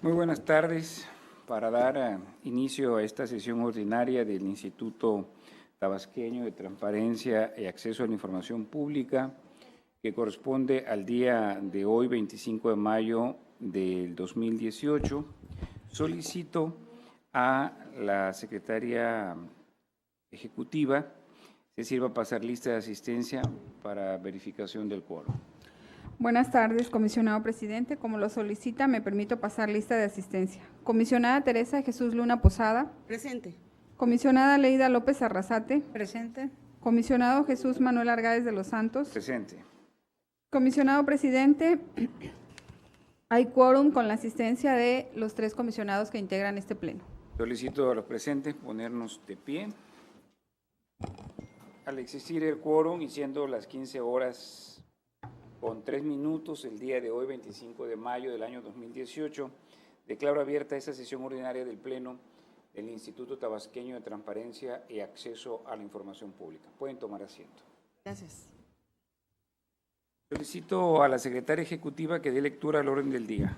Muy buenas tardes. Para dar inicio a esta sesión ordinaria del Instituto Tabasqueño de Transparencia y Acceso a la Información Pública, que corresponde al día de hoy, 25 de mayo del 2018, solicito a la Secretaría Ejecutiva se sirva pasar lista de asistencia para verificación del quórum. Buenas tardes, comisionado presidente. Como lo solicita, me permito pasar lista de asistencia. Comisionada Teresa de Jesús Luna Posada. Presente. Comisionada Leida López Arrasate. Presente. Comisionado Jesús Manuel Argáez de los Santos. Presente. Comisionado presidente, hay quórum con la asistencia de los 3 comisionados que integran este pleno. Solicito a los presentes ponernos de pie. Al existir el quórum y siendo las 15 horas con 3 minutos el día de hoy, 25 de mayo del año 2018, declaro abierta esta sesión ordinaria del Pleno del Instituto Tabasqueño de Transparencia y Acceso a la Información Pública. Pueden tomar asiento. Gracias. Solicito a la Secretaria Ejecutiva que dé lectura al orden del día.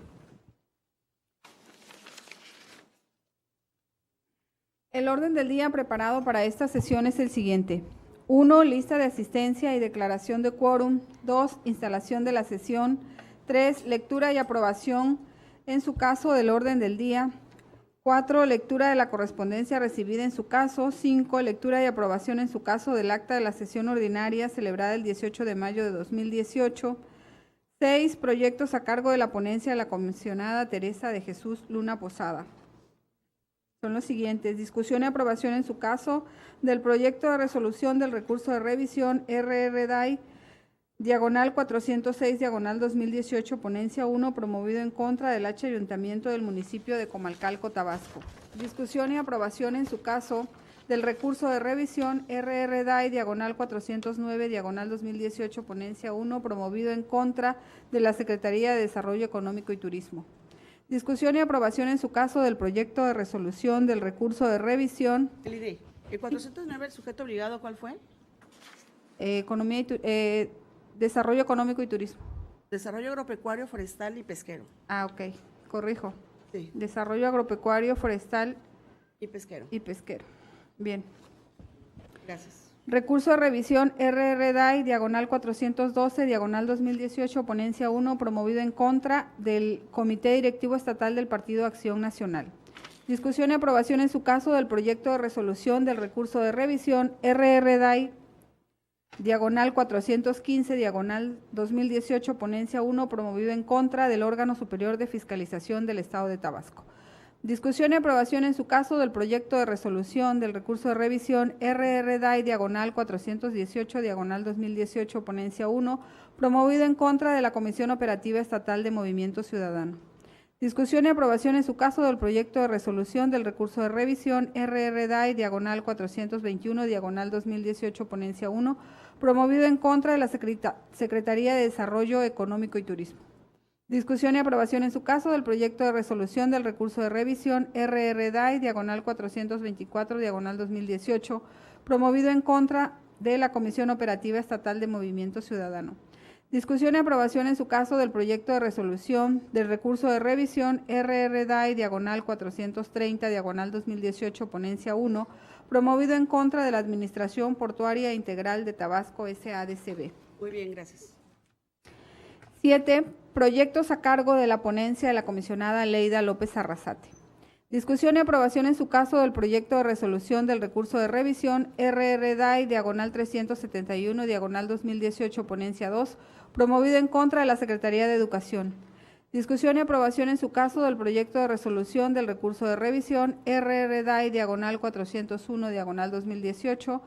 El orden del día preparado para esta sesión es el siguiente. 1. Lista de asistencia y declaración de quórum. 2. Instalación de la sesión. 3. Lectura y aprobación en su caso del orden del día. 4. Lectura de la correspondencia recibida en su caso. 5. Lectura y aprobación en su caso del acta de la sesión ordinaria celebrada el 18 de mayo de 2018. 6. Proyectos a cargo de la ponencia de la comisionada Teresa de Jesús Luna Posada. Son los siguientes: discusión y aprobación en su caso del proyecto de resolución del recurso de revisión RRDAI, diagonal 406, diagonal 2018, ponencia 1, promovido en contra del H Ayuntamiento del municipio de Comalcalco, Tabasco. Discusión y aprobación en su caso del recurso de revisión RRDAI, diagonal 409, diagonal 2018, ponencia 1, promovido en contra de la Secretaría de Desarrollo Económico y Turismo. Discusión y aprobación en su caso del proyecto de resolución del recurso de revisión. El 409, el sujeto obligado, ¿cuál fue? Desarrollo Económico y Turismo. Desarrollo agropecuario, forestal y pesquero. Ah, ok, corrijo. Sí. Desarrollo agropecuario, forestal Y pesquero. y pesquero. Bien. Gracias. Recurso de revisión RRDAI, diagonal 412, diagonal 2018, ponencia 1, promovido en contra del Comité Directivo Estatal del Partido Acción Nacional. Discusión y aprobación en su caso del proyecto de resolución del recurso de revisión RRDAI, diagonal 415, diagonal 2018, ponencia 1, promovido en contra del órgano superior de fiscalización del Estado de Tabasco. Discusión y aprobación en su caso del proyecto de resolución del recurso de revisión RRDAI, diagonal 418, diagonal 2018, ponencia 1, promovido en contra de la Comisión Operativa Estatal de Movimiento Ciudadano. Discusión y aprobación en su caso del proyecto de resolución del recurso de revisión RRDAI, diagonal 421, diagonal 2018, ponencia 1, promovido en contra de la Secretaría de Desarrollo Económico y Turismo. Discusión y aprobación en su caso del proyecto de resolución del recurso de revisión RRDAI, diagonal 424, diagonal 2018, promovido en contra de la Comisión Operativa Estatal de Movimiento Ciudadano. Discusión y aprobación en su caso del proyecto de resolución del recurso de revisión RRDAI, diagonal 430, diagonal 2018, ponencia 1, promovido en contra de la Administración Portuaria Integral de Tabasco SADCB. Muy bien, gracias. 7. Proyectos a cargo de la ponencia de la comisionada Leida López Arrasate. Discusión y aprobación en su caso del proyecto de resolución del recurso de revisión RRDAI, diagonal 371, diagonal 2018, ponencia 2, promovido en contra de la Secretaría de Educación. Discusión y aprobación en su caso del proyecto de resolución del recurso de revisión RRDAI, diagonal 401, diagonal 2018,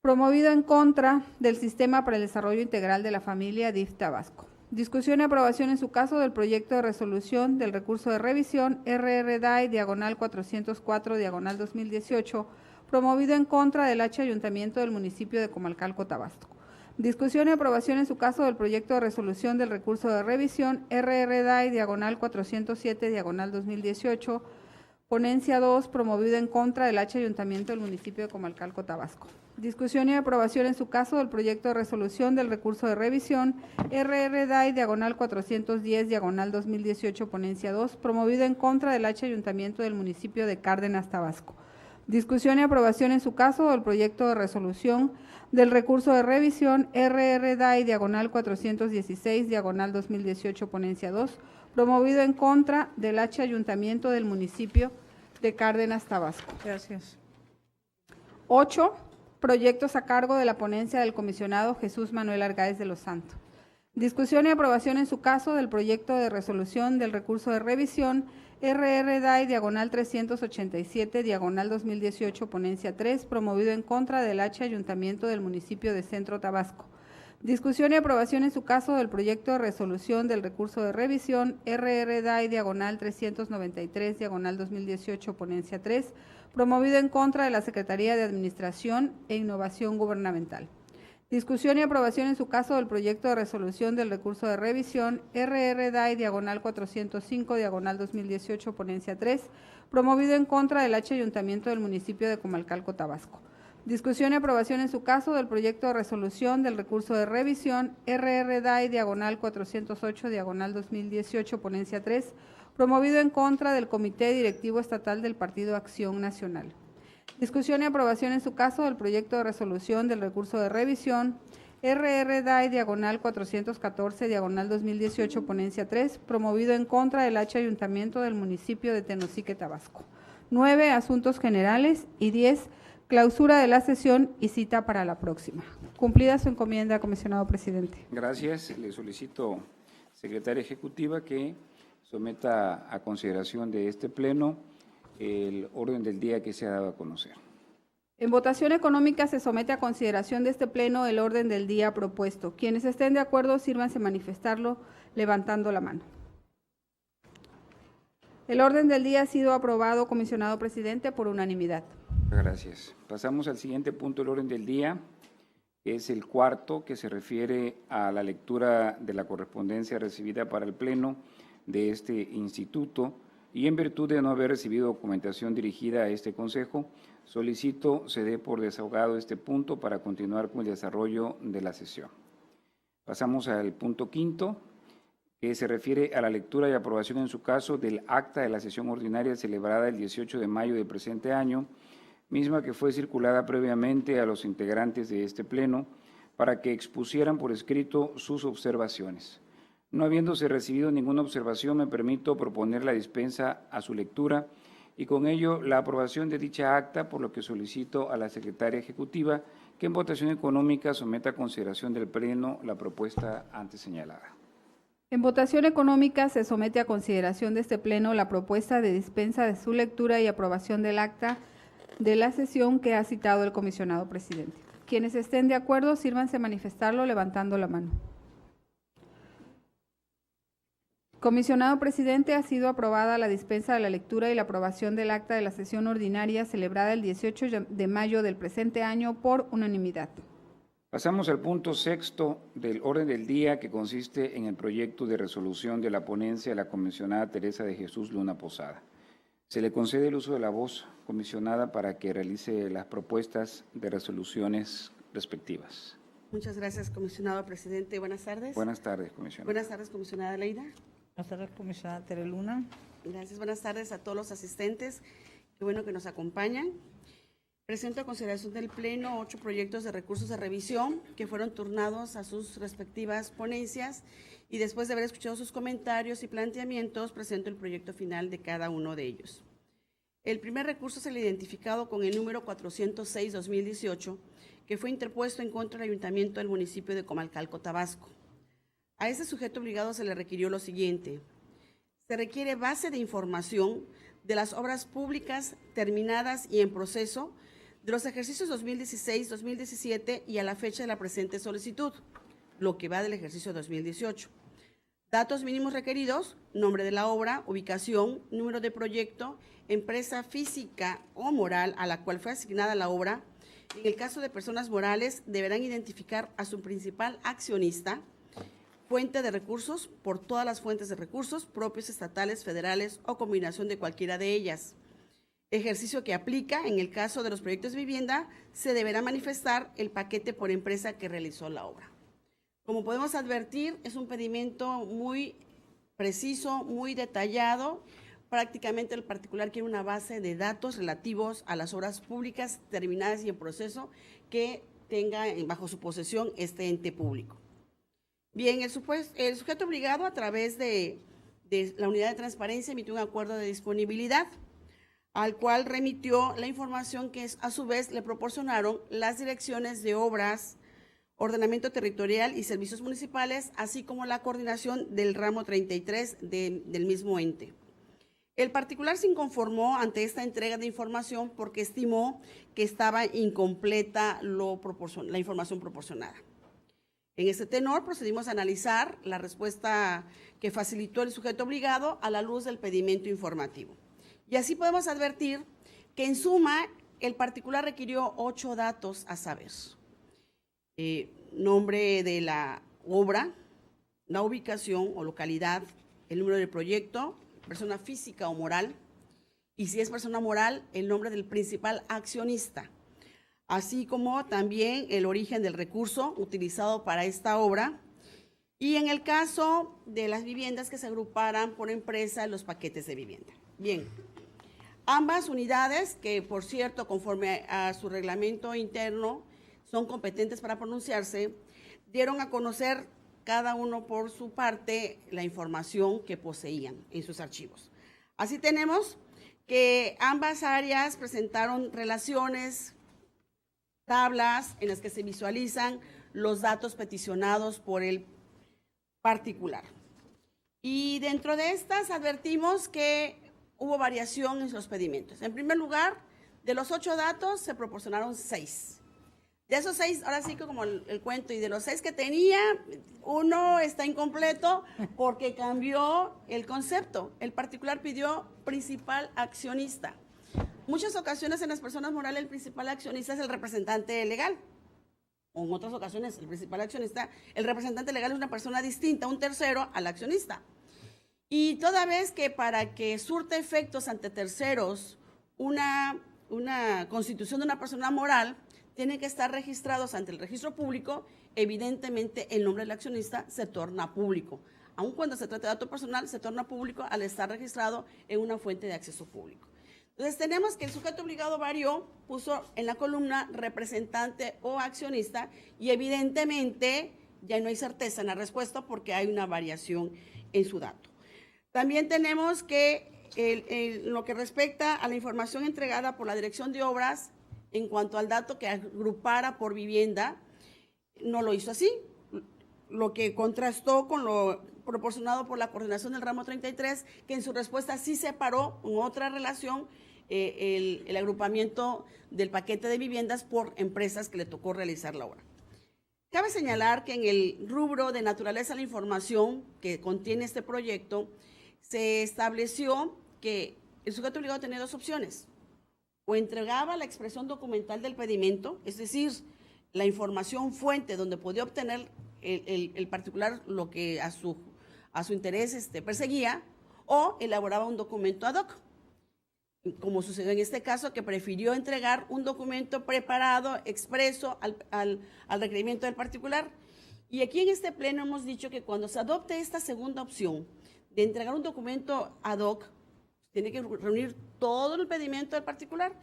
promovido en contra del Sistema para el Desarrollo Integral de la Familia DIF Tabasco. Discusión y aprobación en su caso del proyecto de resolución del recurso de revisión RRDAI, diagonal 404, diagonal 2018, promovido en contra del H Ayuntamiento del municipio de Comalcalco, Tabasco. Discusión y aprobación en su caso del proyecto de resolución del recurso de revisión RRDAI, diagonal 407, diagonal 2018, ponencia 2, promovido en contra del H Ayuntamiento del municipio de Comalcalco, Tabasco. Discusión y aprobación en su caso del proyecto de resolución del recurso de revisión RR-DAI diagonal 410 diagonal 2018 ponencia 2, promovido en contra del H Ayuntamiento del municipio de Cárdenas, Tabasco. Discusión y aprobación en su caso del proyecto de resolución del recurso de revisión RR-DAI diagonal 416 diagonal 2018 ponencia 2, promovido en contra del H Ayuntamiento del municipio de Cárdenas, Tabasco. Gracias. 8. Proyectos a cargo de la ponencia del comisionado Jesús Manuel Argáez de los Santos. Discusión y aprobación en su caso del proyecto de resolución del recurso de revisión RR-DAI diagonal 387 diagonal 2018 ponencia 3, promovido en contra del H Ayuntamiento del municipio de Centro Tabasco. Discusión y aprobación en su caso del proyecto de resolución del recurso de revisión RR-DAI diagonal 393 diagonal 2018 ponencia 3, promovido en contra de la Secretaría de Administración e Innovación Gubernamental. Discusión y aprobación en su caso del proyecto de resolución del recurso de revisión RR-DAI diagonal 405 diagonal 2018 ponencia 3, promovido en contra del H Ayuntamiento del municipio de Comalcalco, Tabasco. Discusión y aprobación en su caso del proyecto de resolución del recurso de revisión RR-DAI diagonal 408 diagonal 2018 ponencia 3, promovido en contra del Comité Directivo Estatal del Partido Acción Nacional. Discusión y aprobación en su caso del proyecto de resolución del recurso de revisión RR-DAI diagonal 414 diagonal 2018 ponencia 3, promovido en contra del H Ayuntamiento del municipio de Tenosique, Tabasco. 9. Asuntos generales y 10. Clausura de la sesión y cita para la próxima. Cumplida su encomienda, comisionado presidente. Gracias. Le solicito, secretaria ejecutiva, que someta a consideración de este pleno el orden del día que se ha dado a conocer. En votación económica se somete a consideración de este pleno el orden del día propuesto. Quienes estén de acuerdo, sírvanse manifestarlo levantando la mano. El orden del día ha sido aprobado, comisionado presidente, por unanimidad. Gracias. Pasamos al siguiente punto del orden del día, que es el cuarto, que se refiere a la lectura de la correspondencia recibida para el pleno de este instituto, y en virtud de no haber recibido documentación dirigida a este consejo, solicito se dé por desahogado este punto para continuar con el desarrollo de la sesión. Pasamos al punto quinto, que se refiere a la lectura y aprobación en su caso del acta de la sesión ordinaria celebrada el 18 de mayo del presente año, misma que fue circulada previamente a los integrantes de este pleno para que expusieran por escrito sus observaciones. No habiéndose recibido ninguna observación, me permito proponer la dispensa a su lectura y con ello la aprobación de dicha acta, por lo que solicito a la secretaria ejecutiva que en votación económica someta a consideración del pleno la propuesta antes señalada. En votación económica se somete a consideración de este pleno la propuesta de dispensa de su lectura y aprobación del acta de la sesión que ha citado el comisionado presidente. Quienes estén de acuerdo, sírvanse manifestarlo levantando la mano. Comisionado presidente, ha sido aprobada la dispensa de la lectura y la aprobación del acta de la sesión ordinaria celebrada el 18 de mayo del presente año por unanimidad. Pasamos al punto sexto del orden del día, que consiste en el proyecto de resolución de la ponencia de la comisionada Teresa de Jesús Luna Posada. Se le concede el uso de la voz, comisionada, para que realice las propuestas de resoluciones respectivas. Muchas gracias, comisionado presidente. Buenas tardes. Buenas tardes, comisionada. Buenas tardes, comisionada Leida. Buenas tardes, comisionada Tere Luna. Gracias, buenas tardes a todos los asistentes. Qué bueno que nos acompañan. Presento a consideración del Pleno 8 proyectos de recursos de revisión que fueron turnados a sus respectivas ponencias y después de haber escuchado sus comentarios y planteamientos, presento el proyecto final de cada uno de ellos. El primer recurso es el identificado con el número 406-2018, que fue interpuesto en contra del Ayuntamiento del municipio de Comalcalco, Tabasco. A ese sujeto obligado se le requirió lo siguiente: se requiere base de información de las obras públicas terminadas y en proceso de los ejercicios 2016, 2017 y a la fecha de la presente solicitud, lo que va del ejercicio 2018. Datos mínimos requeridos: nombre de la obra, ubicación, número de proyecto, empresa física o moral a la cual fue asignada la obra. En el caso de personas morales, deberán identificar a su principal accionista, fuente de recursos por todas las fuentes de recursos, propios, estatales, federales o combinación de cualquiera de ellas. ejercicio que aplica. En el caso de los proyectos de vivienda, se deberá manifestar el paquete por empresa que realizó la obra. Como podemos advertir, es un pedimento muy preciso, muy detallado. Prácticamente el particular quiere una base de datos relativos a las obras públicas terminadas y en proceso que tenga bajo su posesión este ente público. Bien, el sujeto obligado a través de la unidad de transparencia emitió un acuerdo de disponibilidad al cual remitió la información que a su vez le proporcionaron las direcciones de obras, ordenamiento territorial y servicios municipales, así como la coordinación del ramo 33 del mismo ente. El particular se inconformó ante esta entrega de información porque estimó que estaba incompleta la información proporcionada. En este tenor procedimos a analizar la respuesta que facilitó el sujeto obligado a la luz del pedimento informativo. Y así podemos advertir que en suma el particular requirió 8 datos a saber: nombre de la obra, la ubicación o localidad, el número del proyecto, persona física o moral, y si es persona moral, el nombre del principal accionista, así como también el origen del recurso utilizado para esta obra, y en el caso de las viviendas que se agruparan por empresa, los paquetes de vivienda. Bien, ambas unidades, que por cierto, conforme a su reglamento interno, son competentes para pronunciarse, dieron a conocer cada uno por su parte la información que poseían en sus archivos. Así tenemos que ambas áreas presentaron relaciones, tablas en las que se visualizan los datos peticionados por el particular. Y dentro de estas advertimos que hubo variación en los pedimentos. En primer lugar, de los 8 datos se proporcionaron 6. De esos 6, ahora sí que como el cuento, y de los 6 que tenía, uno está incompleto porque cambió el concepto. El particular pidió principal accionista. Muchas ocasiones en las personas morales el principal accionista es el representante legal. O en otras ocasiones el principal accionista, el representante legal es una persona distinta, un tercero al accionista. Y toda vez que para que surte efectos ante terceros una constitución de una persona moral, tienen que estar registrados ante el registro público, evidentemente el nombre del accionista se torna público. Aun cuando se trata de dato personal, se torna público al estar registrado en una fuente de acceso público. Entonces tenemos que el sujeto obligado varió, puso en la columna representante o accionista, y evidentemente ya no hay certeza en la respuesta porque hay una variación en su dato. También tenemos que lo que respecta a la información entregada por la Dirección de Obras, en cuanto al dato que agrupara por vivienda, no lo hizo así, lo que contrastó con lo proporcionado por la coordinación del ramo 33, que en su respuesta sí separó en otra relación el agrupamiento del paquete de viviendas por empresas que le tocó realizar la obra. Cabe señalar que en el rubro de naturaleza de la información que contiene este proyecto, se estableció que el sujeto obligado tenía 2 opciones: o entregaba la expresión documental del pedimento, es decir, la información fuente donde podía obtener el particular lo que a su interés perseguía, o elaboraba un documento ad hoc, como sucedió en este caso, que prefirió entregar un documento preparado, expreso al requerimiento del particular. Y aquí en este pleno hemos dicho que cuando se adopte esta segunda opción de entregar un documento ad hoc, tiene que reunir todo el pedimento del particular,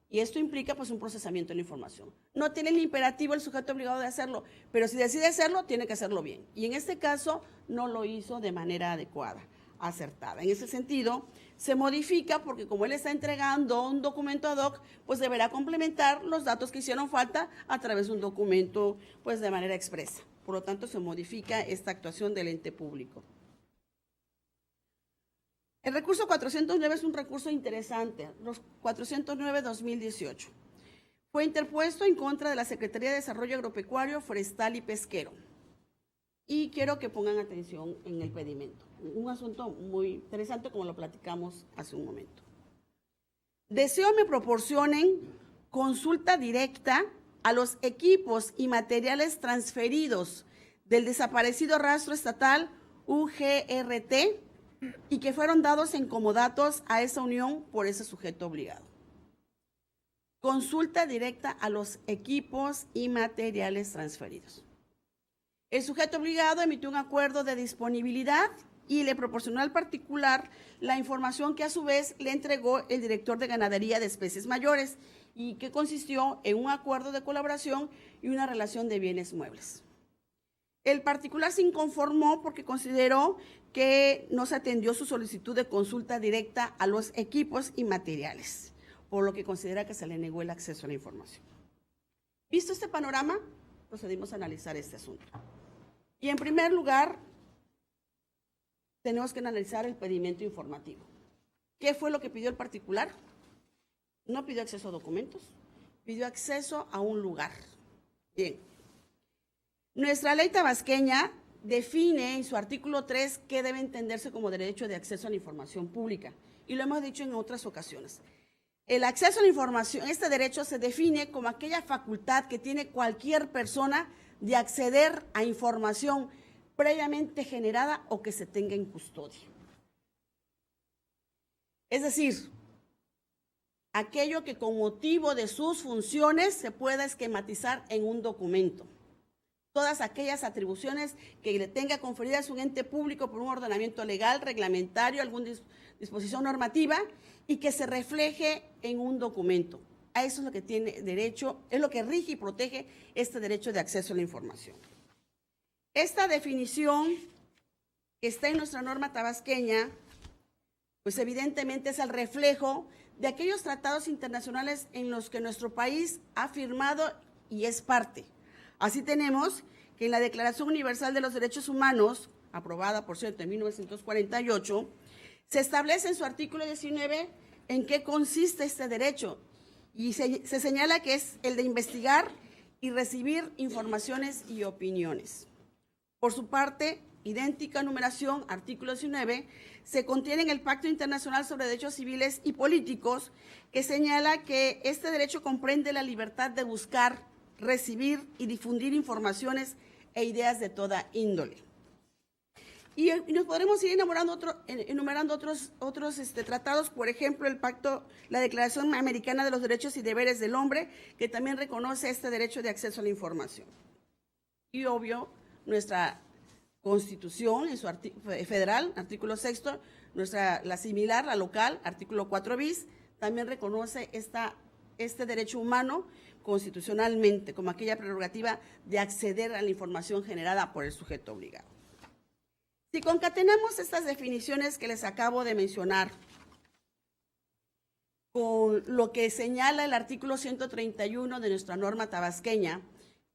y esto implica pues un procesamiento de la información. No tiene el imperativo el sujeto obligado de hacerlo, pero si decide hacerlo, tiene que hacerlo bien. Y en este caso no lo hizo de manera adecuada, acertada. En ese sentido, se modifica porque como él está entregando un documento ad hoc, pues deberá complementar los datos que hicieron falta a través de un documento pues de manera expresa. Por lo tanto, se modifica esta actuación del ente público. El recurso 409 es un recurso interesante, los 409-2018. Fue interpuesto en contra de la Secretaría de Desarrollo Agropecuario, Forestal y Pesquero. Y quiero que pongan atención en el pedimento. Un asunto muy interesante como lo platicamos hace un momento. Deseo me proporcionen consulta directa a los equipos y materiales transferidos del desaparecido rastro estatal UGRT y que fueron dados en comodatos a esa unión por ese sujeto obligado. consulta directa a los equipos y materiales transferidos. El sujeto obligado emitió un acuerdo de disponibilidad y le proporcionó al particular la información que a su vez le entregó el director de ganadería de especies mayores y que consistió en un acuerdo de colaboración y una relación de bienes muebles. El particular se inconformó porque consideró que no se atendió su solicitud de consulta directa a los equipos y materiales, por lo que considera que se le negó el acceso a la información. Visto este panorama, procedimos a analizar este asunto. Y en primer lugar, tenemos que analizar el pedimento informativo. ¿Qué fue lo que pidió el particular? No pidió acceso a documentos, pidió acceso a un lugar. Bien. Nuestra ley tabasqueña define en su artículo 3 qué debe entenderse como derecho de acceso a la información pública, y lo hemos dicho en otras ocasiones. El acceso a la información, este derecho se define como aquella facultad que tiene cualquier persona de acceder a información previamente generada o que se tenga en custodia. Es decir, aquello que con motivo de sus funciones se pueda esquematizar en un documento. Todas aquellas atribuciones que le tenga conferidas un ente público por un ordenamiento legal, reglamentario, alguna disposición normativa y que se refleje en un documento. A eso es lo que tiene derecho, es lo que rige y protege este derecho de acceso a la información. Esta definición que está en nuestra norma tabasqueña, pues evidentemente es el reflejo de aquellos tratados internacionales en los que nuestro país ha firmado y es parte. Así tenemos que en la Declaración Universal de los Derechos Humanos, aprobada por cierto en 1948, se establece en su artículo 19 en qué consiste este derecho y se señala que es el de investigar y recibir informaciones y opiniones. Por su parte, idéntica numeración, artículo 19, se contiene en el Pacto Internacional sobre Derechos Civiles y Políticos, que señala que este derecho comprende la libertad de buscar, recibir y difundir informaciones e ideas de toda índole. Y nos podremos ir enumerando otros tratados, por ejemplo, el pacto, la Declaración Americana de los Derechos y Deberes del Hombre, que también reconoce este derecho de acceso a la información. Y obvio, nuestra Constitución, en su federal, artículo 6, la similar, la local, artículo 4 bis, también reconoce este derecho humano constitucionalmente como aquella prerrogativa de acceder a la información generada por el sujeto obligado. Si concatenamos estas definiciones que les acabo de mencionar con lo que señala el artículo 131 de nuestra norma tabasqueña,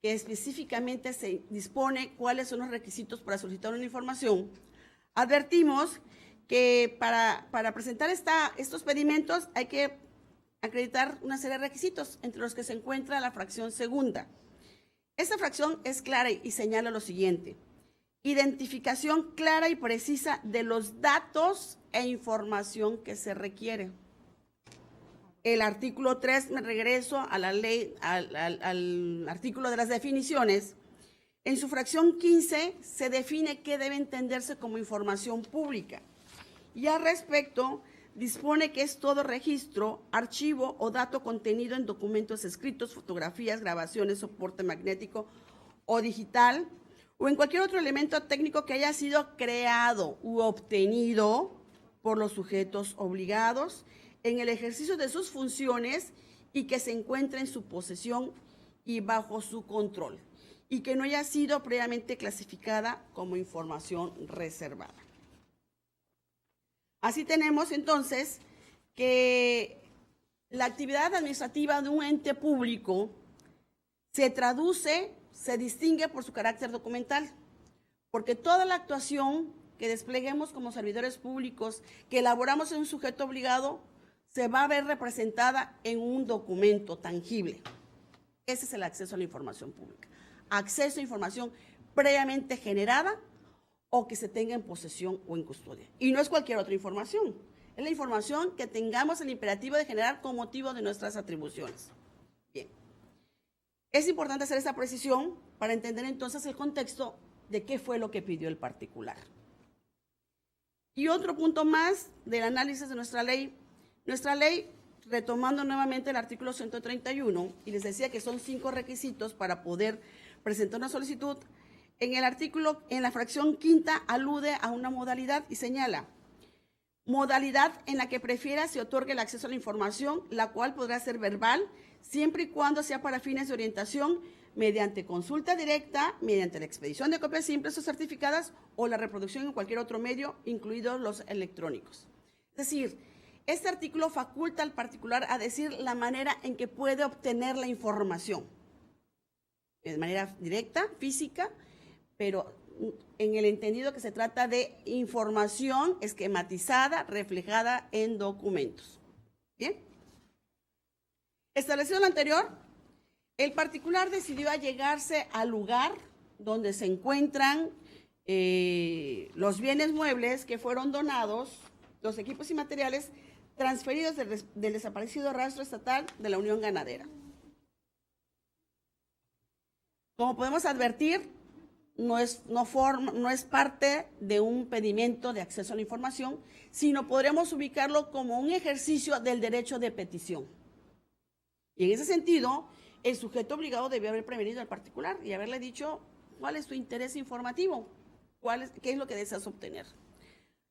que específicamente se dispone cuáles son los requisitos para solicitar una información, advertimos que para presentar estos pedimentos hay que acreditar una serie de requisitos, entre los que se encuentra la fracción segunda. Esta fracción es clara y señala lo siguiente: identificación clara y precisa de los datos e información que se requiere. El artículo 3, me regreso a la ley, al artículo de las definiciones. En su fracción 15 se define qué debe entenderse como información pública. Y al respecto, dispone que es todo registro, archivo o dato contenido en documentos escritos, fotografías, grabaciones, soporte magnético o digital, o en cualquier otro elemento técnico que haya sido creado u obtenido por los sujetos obligados en el ejercicio de sus funciones y que se encuentre en su posesión y bajo su control, y que no haya sido previamente clasificada como información reservada. Así tenemos entonces que la actividad administrativa de un ente público se distingue por su carácter documental, porque toda la actuación que despleguemos como servidores públicos, que elaboramos en un sujeto obligado, se va a ver representada en un documento tangible. Ese es el acceso a la información pública. Acceso a información previamente generada o que se tenga en posesión o en custodia. Y no es cualquier otra información, es la información que tengamos el imperativo de generar con motivo de nuestras atribuciones. Bien, es importante hacer esta precisión para entender entonces el contexto de qué fue lo que pidió el particular. Y otro punto más del análisis de nuestra ley retomando nuevamente el artículo 131, y les decía que son 5 requisitos para poder presentar una solicitud, en la fracción quinta alude a una modalidad y señala: modalidad en la que prefiera se otorgue el acceso a la información, la cual podrá ser verbal, siempre y cuando sea para fines de orientación, mediante consulta directa, mediante la expedición de copias simples o certificadas, o la reproducción en cualquier otro medio, incluidos los electrónicos. Es decir, este artículo faculta al particular a decir la manera en que puede obtener la información, de manera directa, física, pero en el entendido que se trata de información esquematizada, reflejada en documentos. ¿Bien? Establecido lo anterior, el particular decidió allegarse al lugar donde se encuentran los bienes muebles que fueron donados, los equipos y materiales transferidos del desaparecido rastro estatal de la Unión Ganadera. Como podemos advertir, no es parte de un pedimento de acceso a la información, sino podremos ubicarlo como un ejercicio del derecho de petición. Y en ese sentido, el sujeto obligado debió haber prevenido al particular y haberle dicho cuál es tu interés informativo, qué es lo que deseas obtener.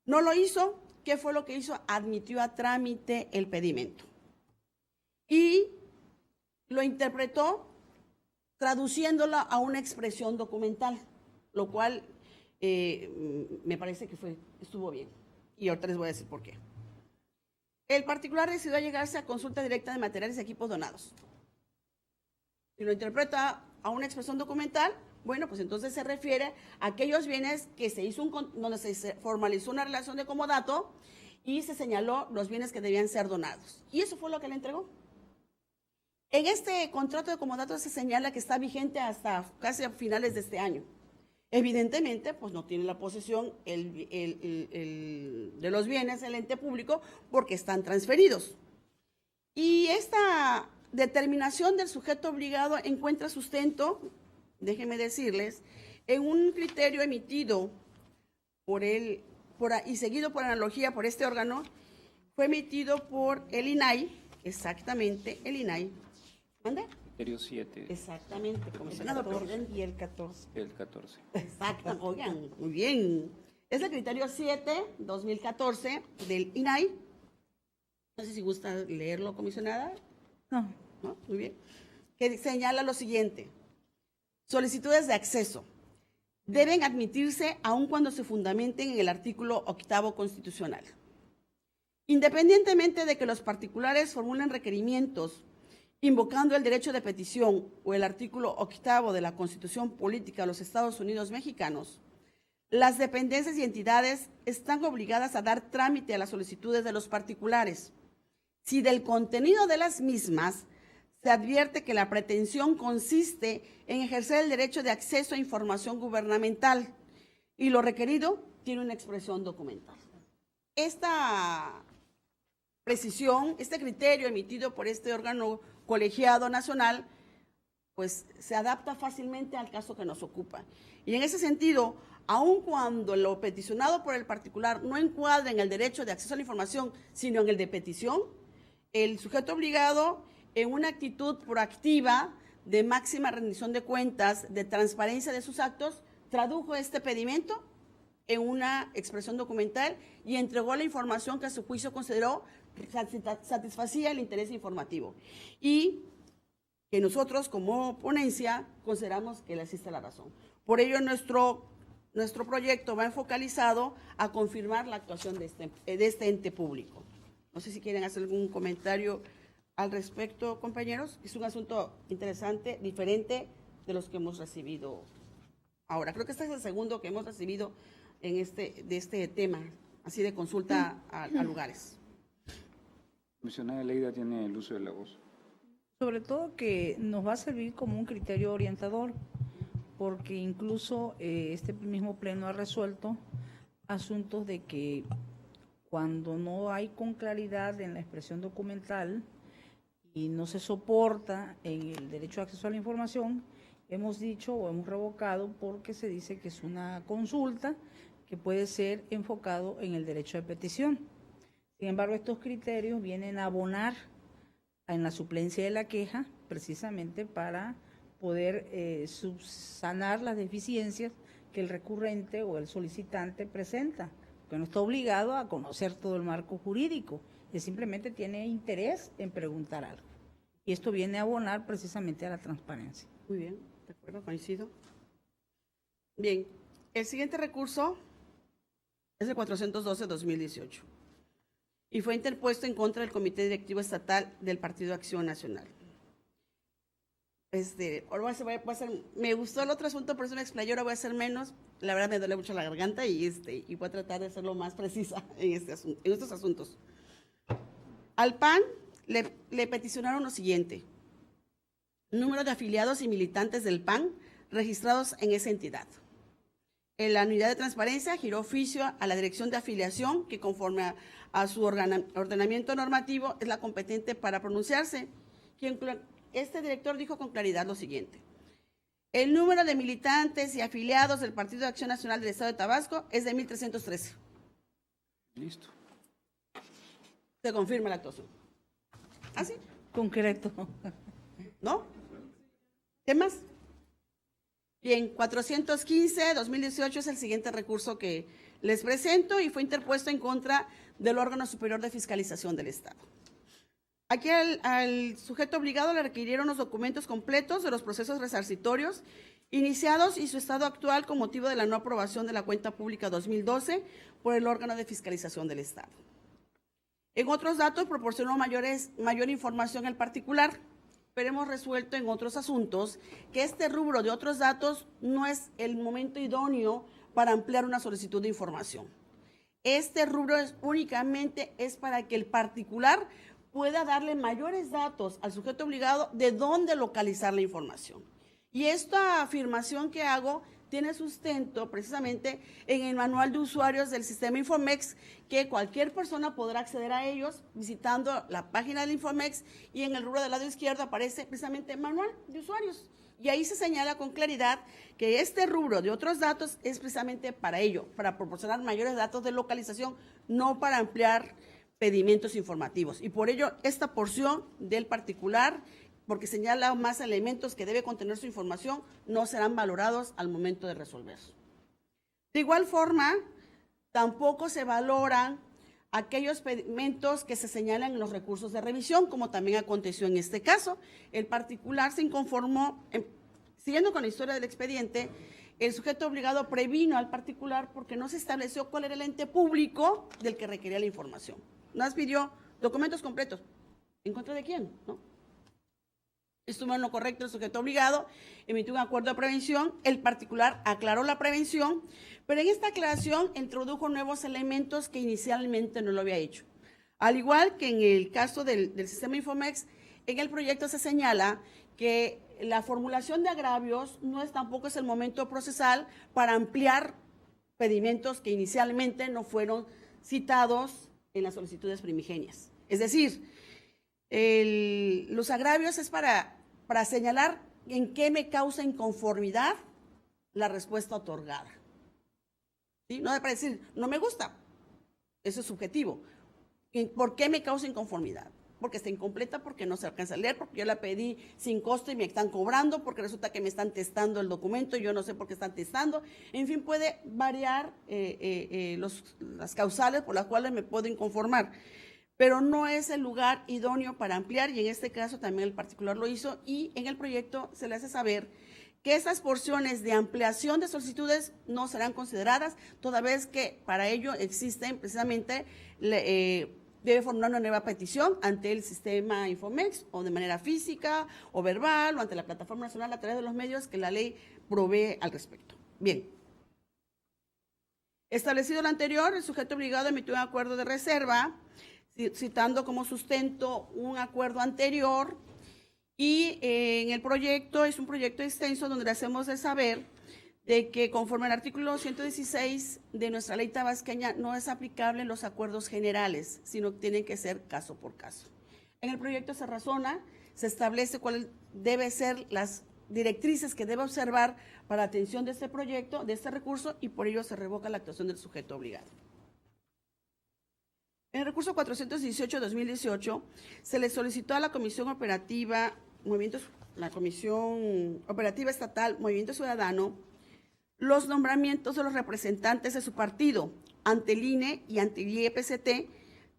No lo hizo. ¿Qué fue lo que hizo? Admitió a trámite el pedimento y lo interpretó traduciéndolo a una expresión documental, lo cual me parece que estuvo bien. Y ahorita les voy a decir por qué. El particular decidió llegarse a consulta directa de materiales y equipos donados. Si lo interpreta a una expresión documental, bueno, pues entonces se refiere a aquellos bienes que se hizo donde se formalizó una relación de comodato y se señaló los bienes que debían ser donados. Y eso fue lo que le entregó. En este contrato de comodato se señala que está vigente hasta casi a finales de este año. Evidentemente, pues no tiene la posesión de los bienes el ente público porque están transferidos. Y esta determinación del sujeto obligado encuentra sustento, déjenme decirles, en un criterio emitido y seguido por analogía por este órgano, fue emitido por el INAI, exactamente, el INAI. ¿Mande? Criterio 7. Exactamente, comisionado presidente. Y el 14. El 14. Exacto, oigan, muy bien. Es el criterio 7-2014 del INAI. No sé si gusta leerlo, comisionada. No. ¿No? Muy bien. Que señala lo siguiente: solicitudes de acceso deben admitirse aun cuando se fundamenten en el artículo 8º constitucional. Independientemente de que los particulares formulen requerimientos invocando el derecho de petición o el artículo 8º de la Constitución Política de los Estados Unidos Mexicanos, las dependencias y entidades están obligadas a dar trámite a las solicitudes de los particulares, si del contenido de las mismas se advierte que la pretensión consiste en ejercer el derecho de acceso a información gubernamental y lo requerido tiene una expresión documental. Esta precisión, este criterio emitido por este órgano colegiado nacional, pues se adapta fácilmente al caso que nos ocupa. Y en ese sentido, aun cuando lo peticionado por el particular no encuadra en el derecho de acceso a la información, sino en el de petición, el sujeto obligado, en una actitud proactiva de máxima rendición de cuentas, de transparencia de sus actos, tradujo este pedimento en una expresión documental y entregó la información que a su juicio consideró satisfacía el interés informativo y que nosotros como ponencia consideramos que le asiste la razón. Por ello nuestro proyecto va enfocalizado a confirmar la actuación de este ente público. No sé si quieren hacer algún comentario al respecto, compañeros. Es un asunto interesante, diferente de los que hemos recibido ahora. Creo que este es el segundo que hemos recibido de este tema, así de consulta a lugares. Comisionada Leida tiene el uso de la voz. Sobre todo que nos va a servir como un criterio orientador, porque incluso este mismo pleno ha resuelto asuntos de que cuando no hay con claridad en la expresión documental y no se soporta en el derecho de acceso a la información, hemos dicho o hemos revocado porque se dice que es una consulta que puede ser enfocado en el derecho de petición. Sin embargo, estos criterios vienen a abonar en la suplencia de la queja, precisamente para poder subsanar las deficiencias que el recurrente o el solicitante presenta, que no está obligado a conocer todo el marco jurídico, que simplemente tiene interés en preguntar algo. Y esto viene a abonar precisamente a la transparencia. Muy bien, de acuerdo, coincido. Bien, el siguiente recurso es el 412-2018 y fue interpuesto en contra del Comité Directivo Estatal del Partido Acción Nacional. Ahora me gustó el otro asunto, por eso me explayé, ahora voy a hacer menos. La verdad me duele mucho la garganta y voy a tratar de serlo más precisa en estos asuntos. Al PAN le peticionaron lo siguiente: número de afiliados y militantes del PAN registrados en esa entidad. En la unidad de transparencia giró oficio a la dirección de afiliación, que conforme a su ordenamiento normativo es la competente para pronunciarse. Este director dijo con claridad lo siguiente: el número de militantes y afiliados del Partido de Acción Nacional del Estado de Tabasco es de 1,313. Listo. Se confirma la actuación. ¿Ah, sí? Concreto. ¿No? ¿Qué más? Bien, 415-2018 es el siguiente recurso que les presento y fue interpuesto en contra del órgano superior de fiscalización del Estado. Aquí al sujeto obligado le requirieron los documentos completos de los procesos resarcitorios iniciados y su estado actual con motivo de la no aprobación de la cuenta pública 2012 por el órgano de fiscalización del Estado. En otros datos proporcionó mayor información el particular, pero hemos resuelto en otros asuntos que este rubro de otros datos no es el momento idóneo para ampliar una solicitud de información. Este rubro únicamente es para que el particular pueda darle mayores datos al sujeto obligado de dónde localizar la información. Y esta afirmación que hago tiene sustento precisamente en el manual de usuarios del sistema Infomex, que cualquier persona podrá acceder a ellos visitando la página del Infomex, y en el rubro del lado izquierdo aparece precisamente el manual de usuarios. Y ahí se señala con claridad que este rubro de otros datos es precisamente para ello, para proporcionar mayores datos de localización, no para ampliar pedimientos informativos. Y por ello, esta porción del particular, porque señala más elementos que debe contener su información, no serán valorados al momento de resolver. De igual forma, tampoco se valoran aquellos pedimentos que se señalan en los recursos de revisión, como también aconteció en este caso. El particular se inconformó, siguiendo con la historia del expediente, el sujeto obligado previno al particular porque no se estableció cuál era el ente público del que requería la información. Nos pidió documentos completos. ¿En contra de quién? ¿No? Estuvo en lo correcto el sujeto obligado, emitió un acuerdo de prevención, el particular aclaró la prevención, pero en esta aclaración introdujo nuevos elementos que inicialmente no lo había hecho. Al igual que en el caso del sistema Infomex, en el proyecto se señala que la formulación de agravios tampoco es el momento procesal para ampliar pedimentos que inicialmente no fueron citados en las solicitudes primigenias. Es decir, los agravios es para señalar en qué me causa inconformidad la respuesta otorgada. ¿Sí? No es para decir, no me gusta, eso es subjetivo. ¿Por qué me causa inconformidad? Porque está incompleta, porque no se alcanza a leer, porque yo la pedí sin costo y me están cobrando, porque resulta que me están testando el documento y yo no sé por qué están testando. En fin, puede variar las causales por las cuales me puedo inconformar, pero no es el lugar idóneo para ampliar, y en este caso también el particular lo hizo, y en el proyecto se le hace saber que esas porciones de ampliación de solicitudes no serán consideradas, toda vez que para ello existen precisamente, debe formular una nueva petición ante el sistema Infomex, o de manera física o verbal, o ante la plataforma nacional a través de los medios que la ley provee al respecto. Bien. Establecido lo anterior, el sujeto obligado emitió un acuerdo de reserva, citando como sustento un acuerdo anterior, y en el proyecto, es un proyecto extenso donde le hacemos de saber de que conforme al artículo 116 de nuestra ley tabasqueña no es aplicable en los acuerdos generales, sino que tienen que ser caso por caso. En el proyecto se razona, se establece cuáles deben ser las directrices que debe observar para la atención de este proyecto, de este recurso, y por ello se revoca la actuación del sujeto obligado. En el recurso 418-2018 se le solicitó a la Comisión Operativa Estatal Movimiento Ciudadano los nombramientos de los representantes de su partido ante el INE y ante el IEPCT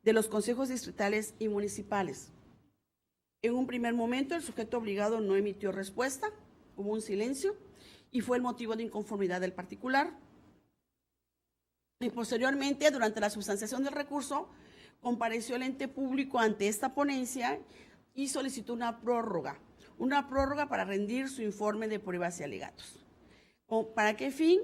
de los consejos distritales y municipales. En un primer momento, el sujeto obligado no emitió respuesta, hubo un silencio y fue el motivo de inconformidad del particular. Y posteriormente, durante la sustanciación del recurso, compareció el ente público ante esta ponencia y solicitó una prórroga para rendir su informe de pruebas y alegatos. ¿Para qué fin?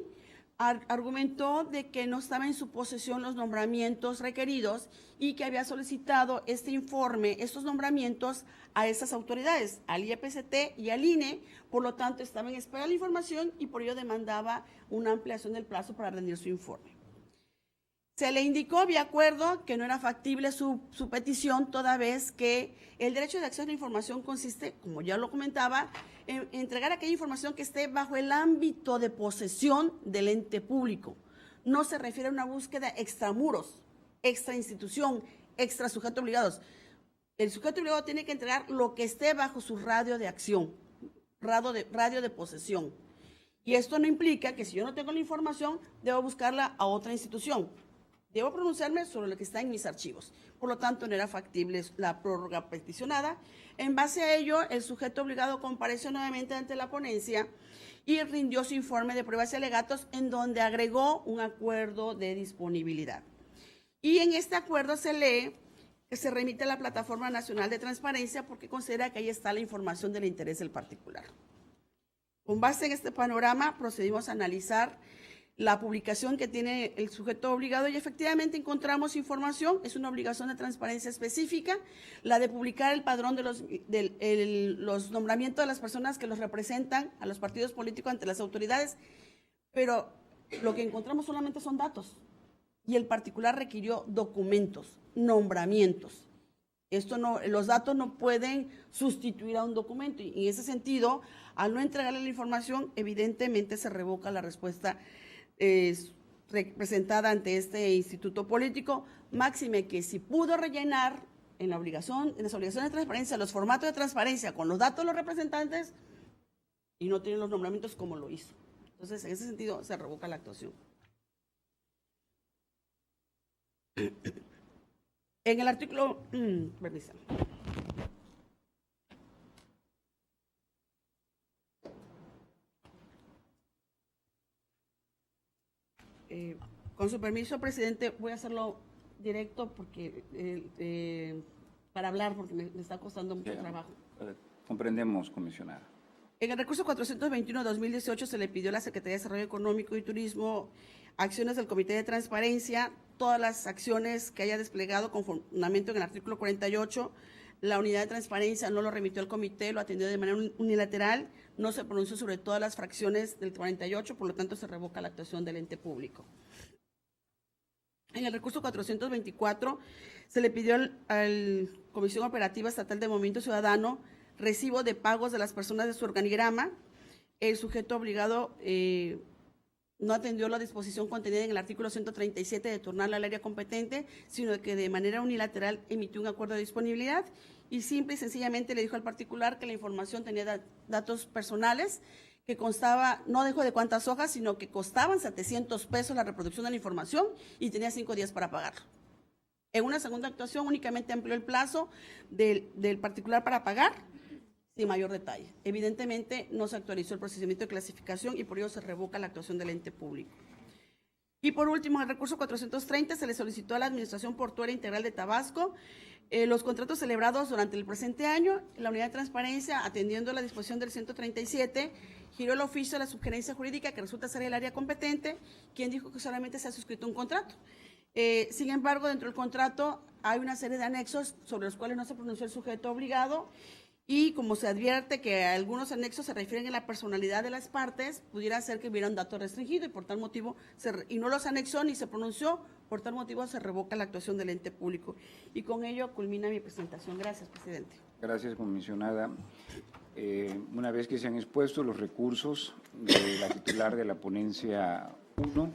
Argumentó de que no estaba en su posesión los nombramientos requeridos y que había solicitado este informe, estos nombramientos a esas autoridades, al IEPCT y al INE, por lo tanto estaba en espera de la información y por ello demandaba una ampliación del plazo para rendir su informe. Se le indicó vía acuerdo que no era factible su petición, toda vez que el derecho de acceso a la información consiste, como ya lo comentaba, en entregar aquella información que esté bajo el ámbito de posesión del ente público. No se refiere a una búsqueda extramuros, extra institución, extra sujeto obligados. El sujeto obligado tiene que entregar lo que esté bajo su radio de acción, radio de posesión. Y esto no implica que si yo no tengo la información, debo buscarla a otra institución. Debo pronunciarme sobre lo que está en mis archivos. Por lo tanto, no era factible la prórroga peticionada. En base a ello, el sujeto obligado compareció nuevamente ante la ponencia y rindió su informe de pruebas y alegatos, en donde agregó un acuerdo de disponibilidad. Y en este acuerdo se lee que se remite a la Plataforma Nacional de Transparencia porque considera que ahí está la información del interés del particular. Con base en este panorama, procedimos a analizar la publicación que tiene el sujeto obligado y efectivamente encontramos información. Es una obligación de transparencia específica, la de publicar el padrón de los nombramientos de las personas que los representan a los partidos políticos ante las autoridades, pero lo que encontramos solamente son datos y el particular requirió documentos, nombramientos. Los datos no pueden sustituir a un documento y en ese sentido, al no entregarle la información, evidentemente se revoca la respuesta representada ante este instituto político, máxime que si pudo rellenar en las obligaciones de transparencia, los formatos de transparencia con los datos de los representantes y no tiene los nombramientos como lo hizo. Entonces, en ese sentido, se revoca la actuación. En el artículo, permítanme. Con su permiso, presidente, voy a hacerlo directo porque para hablar, porque me está costando mucho trabajo. Comprendemos, comisionada. En el recurso 421-2018 se le pidió a la Secretaría de Desarrollo Económico y Turismo acciones del Comité de Transparencia, todas las acciones que haya desplegado con fundamento en el artículo 48. La unidad de transparencia no lo remitió al comité, lo atendió de manera unilateral, no se pronunció sobre todas las fracciones del 48, por lo tanto se revoca la actuación del ente público. En el recurso 424 se le pidió al Comisión Operativa Estatal de Movimiento Ciudadano recibo de pagos de las personas de su organigrama. El sujeto obligado no atendió la disposición contenida en el artículo 137 de turnarla al área competente, sino que de manera unilateral emitió un acuerdo de disponibilidad y simple y sencillamente le dijo al particular que la información tenía datos personales, que constaba, no dijo de cuántas hojas, sino que costaban 700 pesos la reproducción de la información y tenía 5 días para pagarlo. En una segunda actuación únicamente amplió el plazo del particular para pagar, sin mayor detalle. Evidentemente no se actualizó el procedimiento de clasificación y por ello se revoca la actuación del ente público. Y por último, en el recurso 430 se le solicitó a la Administración Portuaria Integral de Tabasco los contratos celebrados durante el presente año. La unidad de transparencia, atendiendo la disposición del 137, giró el oficio a la subgerencia jurídica, que resulta ser el área competente, quien dijo que solamente se ha suscrito un contrato. Sin embargo, dentro del contrato hay una serie de anexos sobre los cuales no se pronunció el sujeto obligado. Y como se advierte que algunos anexos se refieren a la personalidad de las partes, pudiera ser que hubiera un dato restringido y por tal motivo, y no los anexó ni se pronunció, por tal motivo se revoca la actuación del ente público. Y con ello culmina mi presentación. Gracias, presidente. Gracias, comisionada. Una vez que se han expuesto los recursos de la titular de la ponencia 1,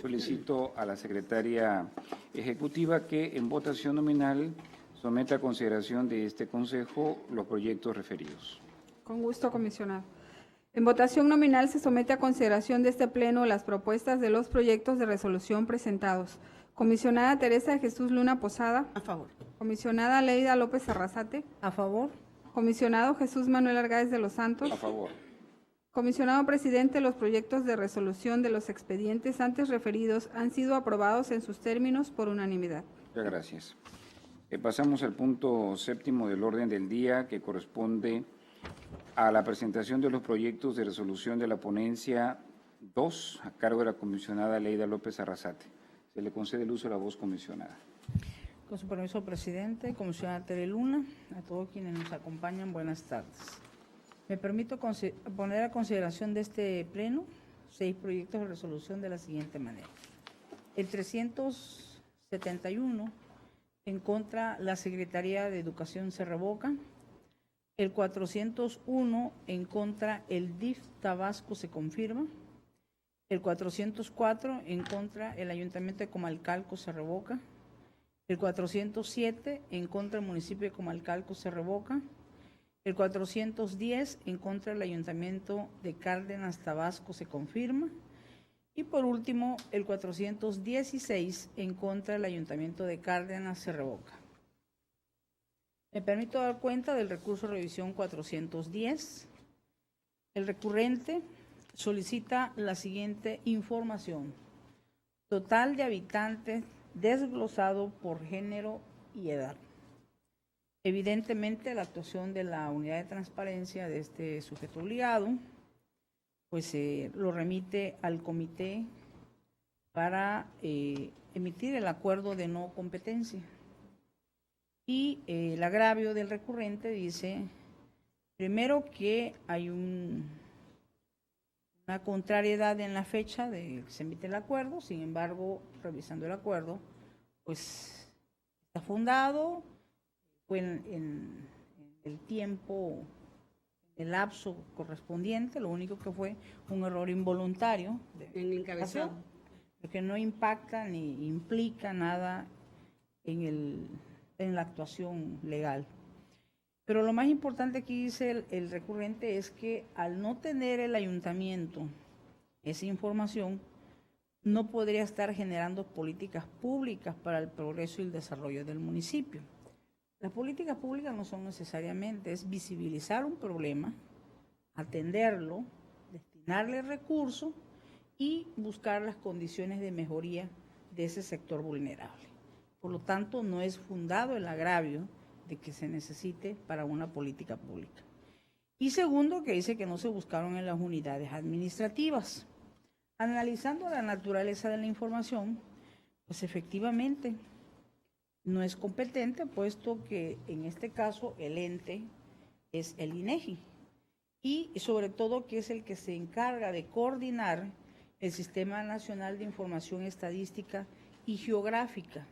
Solicito a la secretaria ejecutiva que en votación nominal someta a consideración de este Consejo los proyectos referidos. Con gusto, comisionado. En votación nominal se somete a consideración de este Pleno las propuestas de los proyectos de resolución presentados. Comisionada Teresa de Jesús Luna Posada. A favor. Comisionada Leida López Arrasate. A favor. Comisionado Jesús Manuel Argáez de los Santos. A favor. Comisionado presidente, los proyectos de resolución de los expedientes antes referidos han sido aprobados en sus términos por unanimidad. Muchas gracias. Pasamos al punto séptimo del orden del día, que corresponde a la presentación de los proyectos de resolución de la ponencia 2, a cargo de la comisionada Leida López Arrasate. Se le concede el uso de la voz, comisionada. Con su permiso, presidente, comisionada Tere Luna, a todos quienes nos acompañan, buenas tardes. Me permito poner a consideración de este Pleno 6 proyectos de resolución de la siguiente manera. El 371, en contra la Secretaría de Educación se revoca. El 401, en contra el DIF Tabasco se confirma. El 404, en contra el Ayuntamiento de Comalcalco se revoca. El 407, en contra el municipio de Comalcalco se revoca. El 410, en contra del Ayuntamiento de Cárdenas Tabasco se confirma. Y por último, el 416, en contra del Ayuntamiento de Cárdenas se revoca. Me permito dar cuenta del recurso de revisión 410. El recurrente solicita la siguiente información. Total de habitantes desglosado por género y edad. Evidentemente, la actuación de la unidad de transparencia de este sujeto obligado, pues lo remite al comité para emitir el acuerdo de no competencia. Y el agravio del recurrente dice, primero, que hay una contrariedad en la fecha de que se emite el acuerdo. Sin embargo, revisando el acuerdo, pues está fundado, fue en el tiempo, el lapso correspondiente, lo único que fue un error involuntario En el encabezado. porque no impacta ni implica nada en la actuación legal. Pero lo más importante que dice el recurrente es que al no tener el ayuntamiento esa información, no podría estar generando políticas públicas para el progreso y el desarrollo del municipio. Las políticas públicas no son necesariamente, es visibilizar un problema, atenderlo, destinarle recursos y buscar las condiciones de mejoría de ese sector vulnerable. Por lo tanto, no es fundado el agravio de que se necesite para una política pública. Y segundo, que dice que no se buscaron en las unidades administrativas. Analizando la naturaleza de la información, pues efectivamente no es competente, puesto que en este caso el ente es el INEGI y sobre todo que es el que se encarga de coordinar el Sistema Nacional de Información Estadística y Geográfica.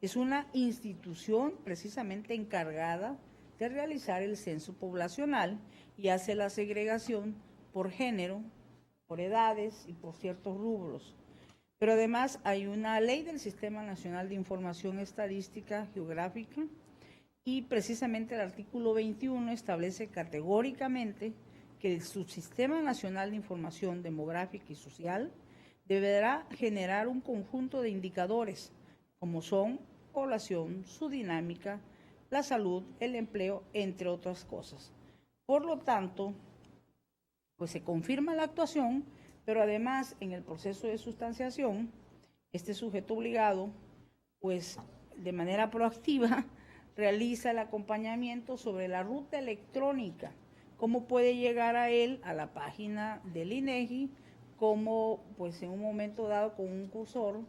Es una institución precisamente encargada de realizar el censo poblacional y hace la segregación por género, por edades y por ciertos rubros. Pero además hay una ley del Sistema Nacional de Información Estadística Geográfica y precisamente el artículo 21 establece categóricamente que el Subsistema Nacional de Información Demográfica y Social deberá generar un conjunto de indicadores como son población, su dinámica, la salud, el empleo, entre otras cosas. Por lo tanto, pues se confirma la actuación, pero además en el proceso de sustanciación, este sujeto obligado, pues de manera proactiva, realiza el acompañamiento sobre la ruta electrónica, cómo puede llegar a él, a la página del INEGI, cómo pues en un momento dado con un cursor,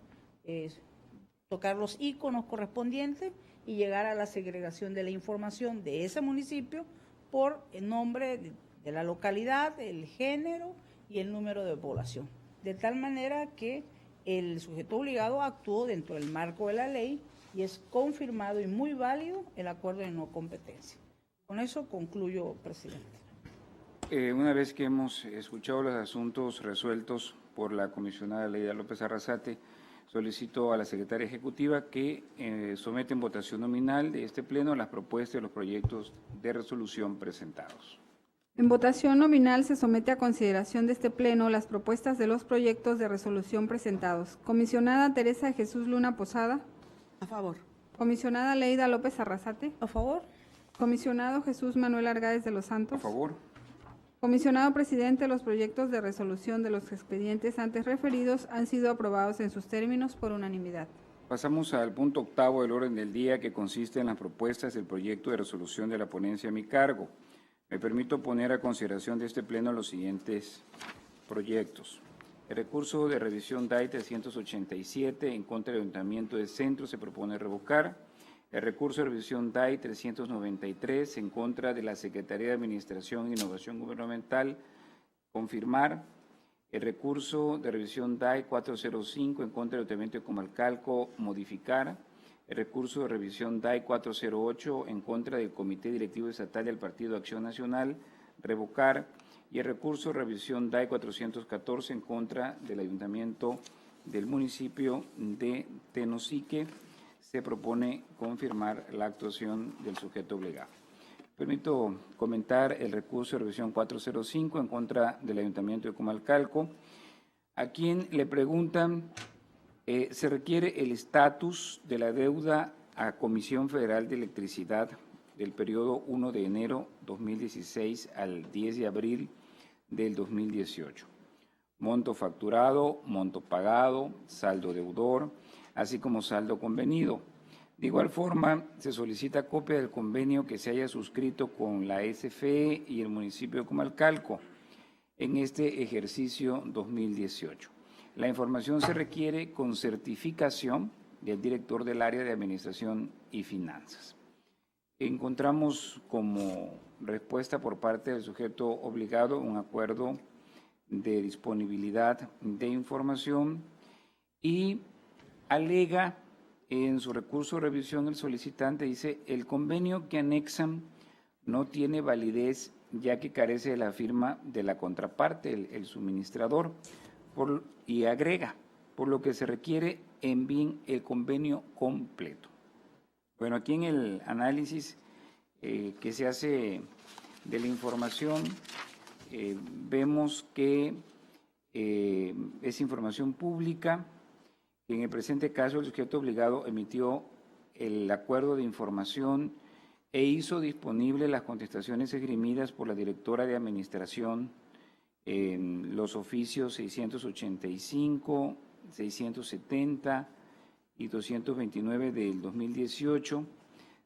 tocar los iconos correspondientes y llegar a la segregación de la información de ese municipio por el nombre de la localidad, el género y el número de población. De tal manera que el sujeto obligado actuó dentro del marco de la ley y es confirmado y muy válido el acuerdo de no competencia. Con eso concluyo, presidente. Una vez que hemos escuchado los asuntos resueltos por la comisionada Leida López Arrasate, solicito a la secretaria ejecutiva que someta en votación nominal de este pleno las propuestas de los proyectos de resolución presentados. En votación nominal se somete a consideración de este pleno las propuestas de los proyectos de resolución presentados. Comisionada Teresa Jesús Luna Posada. A favor. Comisionada Leida López Arrasate. A favor. Comisionado Jesús Manuel Argáez de los Santos. A favor. Comisionado presidente, los proyectos de resolución de los expedientes antes referidos han sido aprobados en sus términos por unanimidad. Pasamos al punto octavo del orden del día, que consiste en las propuestas del proyecto de resolución de la ponencia a mi cargo. Me permito poner a consideración de este pleno los siguientes proyectos. El recurso de revisión DAI 387 en contra del Ayuntamiento de Centro se propone revocar. El recurso de revisión DAI 393 en contra de la Secretaría de Administración e Innovación Gubernamental, confirmar. El recurso de revisión DAI 405 en contra del Ayuntamiento de Comalcalco, modificar. El recurso de revisión DAI 408 en contra del Comité Directivo Estatal del Partido Acción Nacional, revocar. Y el recurso de revisión DAI 414 en contra del Ayuntamiento del municipio de Tenosique, se propone confirmar la actuación del sujeto obligado. Permito comentar el recurso de revisión 405 en contra del Ayuntamiento de Comalcalco, a quien le preguntan, se requiere el estatus de la deuda a Comisión Federal de Electricidad del periodo 1 de enero 2016 al 10 de abril del 2018. Monto facturado, monto pagado, saldo deudor, así como saldo convenido. De igual forma, se solicita copia del convenio que se haya suscrito con la SFE y el municipio de Comalcalco en este ejercicio 2018. La información se requiere con certificación del director del área de Administración y Finanzas. Encontramos como respuesta por parte del sujeto obligado un acuerdo de disponibilidad de información y alega en su recurso de revisión el solicitante, dice, el convenio que anexan no tiene validez ya que carece de la firma de la contraparte, el suministrador, y agrega, por lo que se requiere envíen el convenio completo. Bueno, aquí en el análisis que se hace de la información, vemos que es información pública, que en el presente caso el sujeto obligado emitió el acuerdo de información e hizo disponible las contestaciones esgrimidas por la directora de Administración en los oficios 685, 670 y 229 del 2018,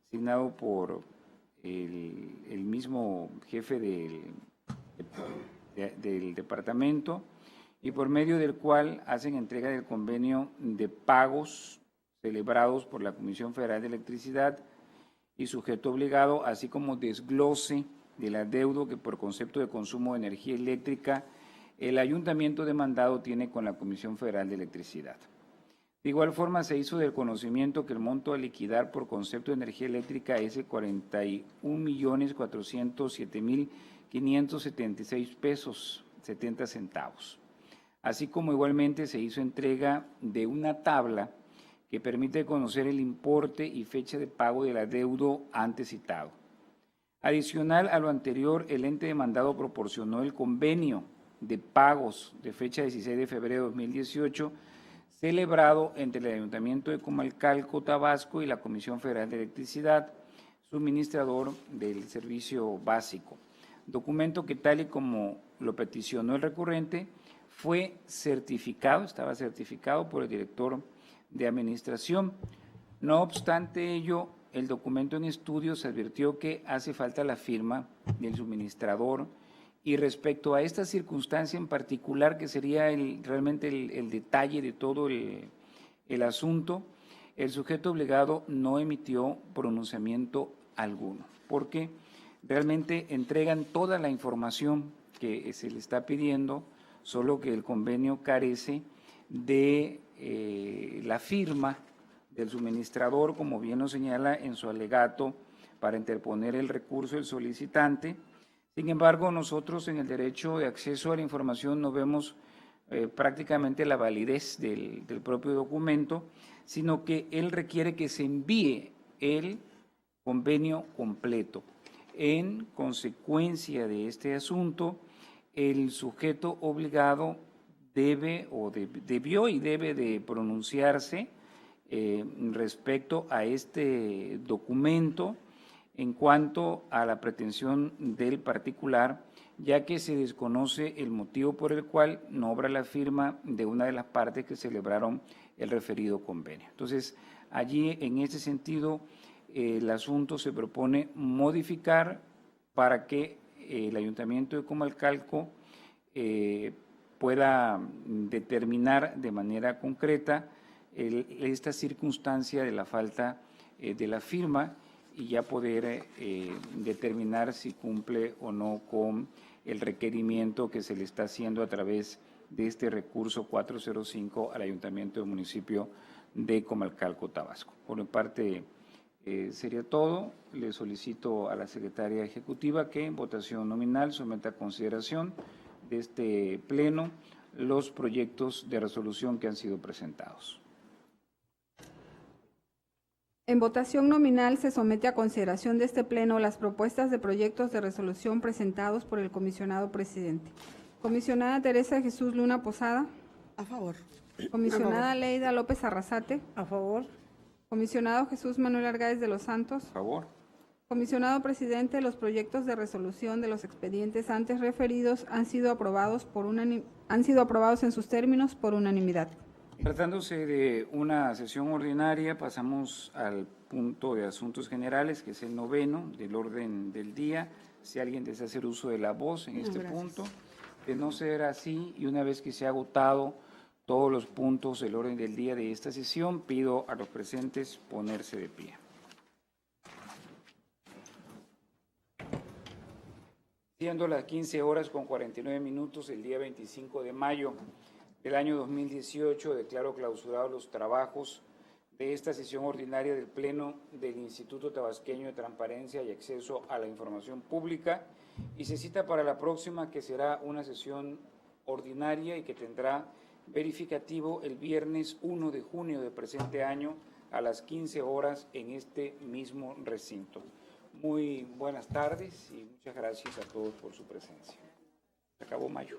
asignado por el mismo jefe del departamento, y por medio del cual hacen entrega del convenio de pagos celebrados por la Comisión Federal de Electricidad y sujeto obligado, así como desglose del adeudo que por concepto de consumo de energía eléctrica el ayuntamiento demandado tiene con la Comisión Federal de Electricidad. De igual forma, se hizo del conocimiento que el monto a liquidar por concepto de energía eléctrica es de 41.407.576 pesos 70 centavos. Así como igualmente se hizo entrega de una tabla que permite conocer el importe y fecha de pago del adeudo antes citado. Adicional a lo anterior, el ente demandado proporcionó el convenio de pagos de fecha 16 de febrero de 2018, celebrado entre el Ayuntamiento de Comalcalco, Tabasco y la Comisión Federal de Electricidad, suministrador del servicio básico. Documento que, tal y como lo peticionó el recurrente, fue certificado, estaba certificado por el director de Administración. No obstante ello, el documento en estudio se advirtió que hace falta la firma del suministrador, y respecto a esta circunstancia en particular, que sería realmente el detalle de todo el asunto, el sujeto obligado no emitió pronunciamiento alguno, porque realmente entregan toda la información que se le está pidiendo, solo que el convenio carece de la firma del suministrador, como bien lo señala en su alegato para interponer el recurso del solicitante. Sin embargo, nosotros en el derecho de acceso a la información no vemos prácticamente la validez del propio documento, sino que él requiere que se envíe el convenio completo. En consecuencia de este asunto, el sujeto obligado debió y debe de pronunciarse respecto a este documento en cuanto a la pretensión del particular, ya que se desconoce el motivo por el cual no obra la firma de una de las partes que celebraron el referido convenio. Entonces, allí, en ese sentido, el asunto se propone modificar para que el Ayuntamiento de Comalcalco pueda determinar de manera concreta esta circunstancia de la falta de la firma y ya poder determinar si cumple o no con el requerimiento que se le está haciendo a través de este recurso 405 al Ayuntamiento del municipio de Comalcalco, Tabasco. Por mi parte, sería todo. Le solicito a la secretaria ejecutiva que en votación nominal someta a consideración de este pleno los proyectos de resolución que han sido presentados. En votación nominal se somete a consideración de este pleno las propuestas de proyectos de resolución presentados por el comisionado presidente. Comisionada Teresa de Jesús Luna Posada. A favor. Comisionada Leida López Arrasate. A favor. Comisionado Jesús Manuel Argáez de los Santos. Por favor. Comisionado presidente, los proyectos de resolución de los expedientes antes referidos han sido aprobados en sus términos por unanimidad. Tratándose de una sesión ordinaria, pasamos al punto de asuntos generales, que es el 9º del orden del día. Si alguien desea hacer uso de la voz en este punto, de no ser así, y una vez que se ha agotado todos los puntos del orden del día de esta sesión, pido a los presentes ponerse de pie. Siendo las 15:49 el día 25 de mayo del año 2018, declaro clausurados los trabajos de esta sesión ordinaria del Pleno del Instituto Tabasqueño de Transparencia y Acceso a la Información Pública y se cita para la próxima, que será una sesión ordinaria y que tendrá verificativo el viernes 1 de junio del presente año a las 15 horas en este mismo recinto. Muy buenas tardes y muchas gracias a todos por su presencia. Se acabó mayo.